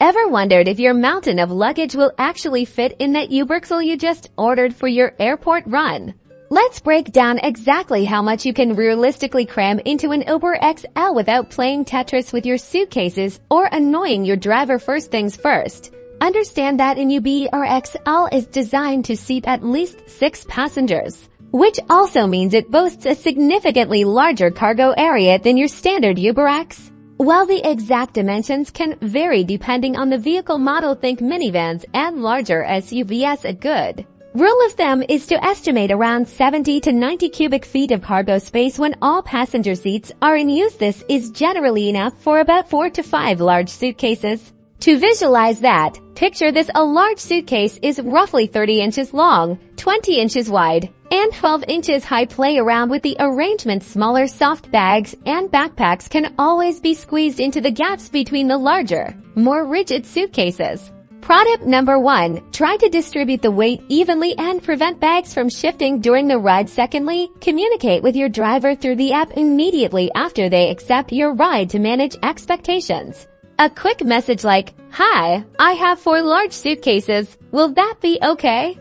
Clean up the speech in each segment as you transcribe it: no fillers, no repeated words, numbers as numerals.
Ever wondered if your mountain of luggage will actually fit in that UberXL you just ordered for your airport run? Let's break down exactly how much you can realistically cram into an UberXL without playing Tetris with your suitcases or annoying your driver first things first. Understand that an UberXL is designed to seat at least 6 passengers, which also means it boasts a significantly larger cargo area than your standard UberX. While the exact dimensions can vary depending on the vehicle model, think minivans and larger SUVs. A good rule of thumb is to estimate around 70 to 90 cubic feet of cargo space when all passenger seats are in use. This is generally enough for about 4 to 5 large suitcases. To visualize that, picture this: a large suitcase is roughly 30 inches long, 20 inches wide, and 12 inches high. Play around with the arrangement. Smaller soft bags and backpacks can always be squeezed into the gaps between the larger, more rigid suitcases. Product number 1. Try to distribute the weight evenly and prevent bags from shifting during the ride. Secondly, communicate with your driver through the app immediately after they accept your ride to manage expectations. A quick message like, "Hi, I have 4 large suitcases. Will that be okay?"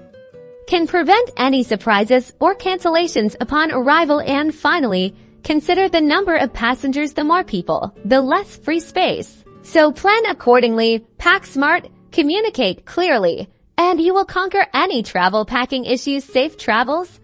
can prevent any surprises or cancellations upon arrival. And finally, consider the number of passengers. The more people, the less free space. So plan accordingly, pack smart, communicate clearly, and you will conquer any travel packing issues. Safe travels!